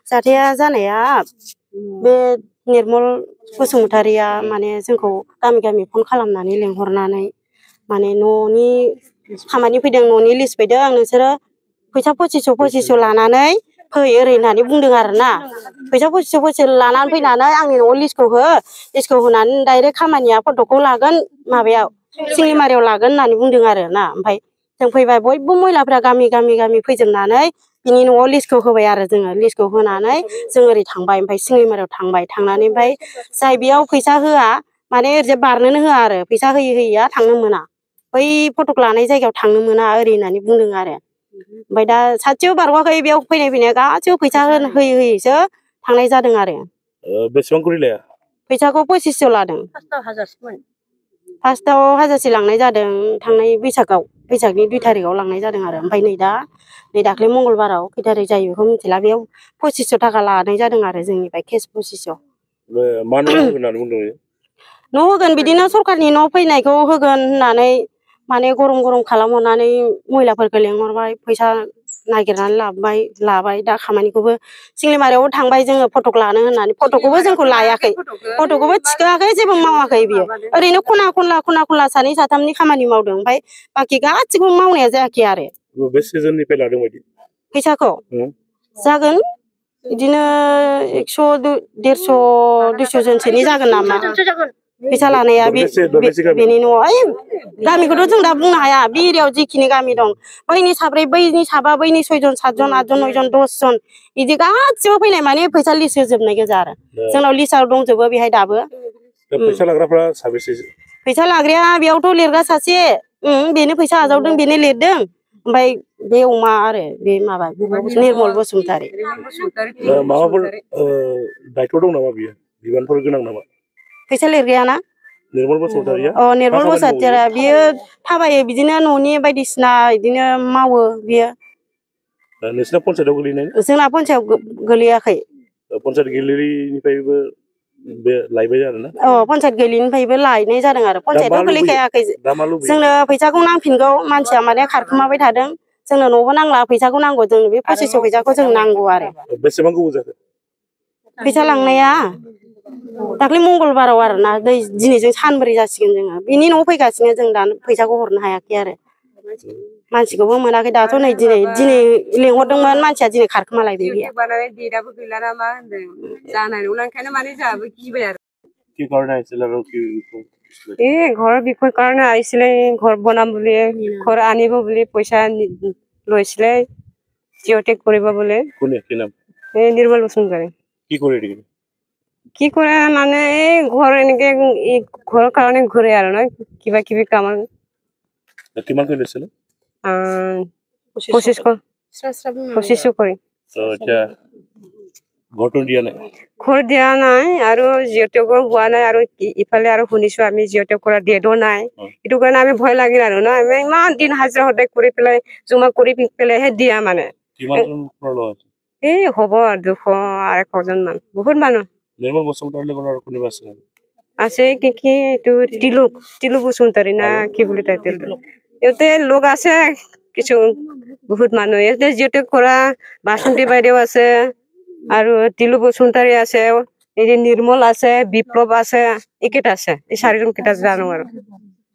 जाथाया जानाया बे निर्मल बसुमतारिया माने जोंखौ गामि गामि फन खालामनानै लेंहरनानै माने न'नि खामानि फैदों न'नि लिस्ट फैदों नोंसोरो फैसा 2500 लानानै फै ओरै होननानै बुंदों आरोना फैसा 2500 लानानै फैनानै आंनि न'आव लिस्टखौ होनानै डाइरेक्ट खामानिया फट'खौ लागोन माबायाव सिंलिमारियाव लागोन होननानै बुंदों आरोना ओमफ्राय जों फैबाय बयबो महिलाफ्रा गामि फैजोबनानै बिनि न'आव लिस्टखौ होबाय आरो जोङो लिस्टखौ होनानै जों ओरै थांबाय ओमफ्राय सिंलिमारियाव थांनानै ओमफ्राय जाय बेयाव फैसा होआ माने ओरैजाय बारनोनो होआ आरो फैसा होयैया थांनो मोना बै फटक लानाय जायगायाव थांनो मोना ओरै होननानै बुंदों आरो ओमफ्राय दा सासेयाव बारग'वाखै बेयाव फैनाया गासैबो फैसा होयैसो थांनाय जादों आरो बेसेबां करि लाया फैसाखौ 2500 लादों फार्स्टआव 1000 लांनाय जादों थांनाय बैसागनि 2 थारिखआव लांनाय जादों आरो ओमफ्राय नै दाख्लै मंगलबाराव खै थारिख जायो बेखौ मिथिला बेयाव 2500 थाखा लानाय जादों आरो जोंनिफ्राय केस 2500 मा न' होगोन होननानै बुंदों न' होगोन बिदिनो सरखारनि न' फैनायखौ होगोन होननानै माने गरम खालामहरनानै महिलाफोरखौ लेंहरबाय फैसा नागिरनानै लाबाय दा खामानिखौबो सिंलिमारियावबो थांबाय जोङो फटक लानो होननानै फटकखौबो जोंखौ लायाखै फटकखौबो थिखोआखै जेबो मावाखै बियो ओरैनो खना खनला 2 3 खामानि मावदों ओमफ्राय बाखि गासिबो मावनाया जायाखै आरो बे सिजननिफ्राय लादों बायदि फैसाखौ जागोन बिदिनो 100 150 200 जनसोनि जागोन नामा फैसा लानाया बेनि न'आव गामिखौथ' जों दा बुंनो हाया बे एरियायाव जिखिनि गामि दं बैनि 3 बैनि 5 बैनि 6 जन 7 जन 8 जन 9 जन 10 जन बिदि गासिबो फैनाय माने फैसा लिस्ट होजोबनाय गोजा आरो जोंनाव लिस्टआव दंजोबो बेहाय दाबो फैसा लाग्राफ्रा साबेसे फैसा लाग्राया बेयावथ' लिरग्रा सासे बेनो फैसा आजावदों बेनो लिरदों ओमफ्राय बे अमा आरो बे माबा निर्मल बसुमतारि माबाफोर दायथ' दं नामा बियो बिबानफोर गोनां नामा फैसा लिरग्रायाना निर्मल बसुमतारिया निर्मल बसुमतारिया बियो थाबायो बिदिनो न'नि बायदिसिना बिदिनो मावो बियो नोंसिना पन्सायतआव गोलैनाय जोंना पन्सायतआव गोलैयाखै पन्सायत गेलेरिनिफ्रायबो बे लायबाय आरोना पन्सायत गेलेरिनिफ्रायबो लायनाय जादों आरो पन्सायतआव गोलैखायाखै जोंनो फैसाखौ नांफिनगौ मानसिया माने खारखुमाबाय थादों जोंनो न'बो नांला फैसाखौ नांगौ जों बे 2500 फैसाखौ जों नांगौ आरो बेसेबां गोबाव जाखो फैसा लांनाया दाख्लै मंगलबाराव आरो ना दिनैजों सानब्रै जासिगोन जोङो बिनि न'आव फैगासिनो जों दा फैसाखौ हरनो हायाखै आरो मानसिखौबो मोनाखै दाथ' नै दिनै लेंहरदोंमोन मानसिया दिनै खारखोमालायबाय बियो डेटआबो गैला ना मा होनदों जानाय नंला ओंखायनो माने जोंहाबो गिबाय आरो কি কাৰণে আহিছিল আৰু কি ঘৰৰ বিষয় কাৰণে আহিছিলে ঘৰ বনাম বুলি ঘৰ আনিব বুলি পইচা লৈছিলে জিঅ'টেক কৰিব বোলে কোনে কি নাম এই নিৰ্মল বসুমতাৰী কি কৰি দিলে কি কৰে মানে এই ঘৰ এনেকে ঘৰৰ কাৰণে ঘূৰে আৰু ন কিবা কিবি কাম কিমান কৰি লৈছিল 2500 কৰি এতিয়া ঘৰটো দিয়া নাই ঘৰ দিয়া নাই আৰু জিঅ'টেকৰ হোৱা নাই আৰু ইফালে আৰু শুনিছো আমি জিঅ'টেক কৰা ডেটো নাই সেইটো কাৰণে আমি ভয় লাগিল আৰু ন আমি ইমান দিন হাজিৰা সদায় কৰি পেলাই জমা কৰি পেলাইহে দিয়া মানে এই হ'ব 200-100 মান বহুত মানুহ নিৰ্মল বসুমতাৰীৰ লগত আৰু কোনোবা আছে আছে কি এইটো তিলু বসুমতাৰী না কি বুলি টাইটেলটো ইয়াতে লোক আছে কিছু বহুত মানুহ ইয়াতে জিঅ'টেক কৰা বাসন্তী বাইদেউ আছে আৰু তিলু বসুমতাৰী আছে এই যে নিৰ্মল আছে বিপ্লৱ আছে এইকেইটা আছে এই 4জন কেইটা জানো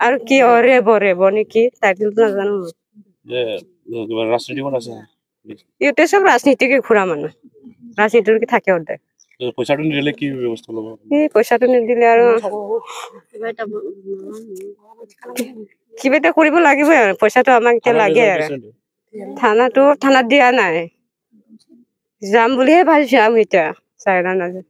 আৰু কি ৰেব নেকি টাইটেলটো নাজানো ৰাজনীতিখন আছে ইয়াতে চব ৰাজনীতিকে ঘূৰা মানুহ ৰাজনীতিকে থাকে সদায় পইচাটো নিদিলে কি ব্যৱস্থা ল'ব এই পইচাটো নিদিলে আৰু কিবা এটা কৰিব লাগিবই আৰু পইচাটো আমাক এতিয়া লাগে আৰু থানাত দিয়া নাই যাম বুলিহে ভাবিছো আমি এতিয়া চাই নাযায়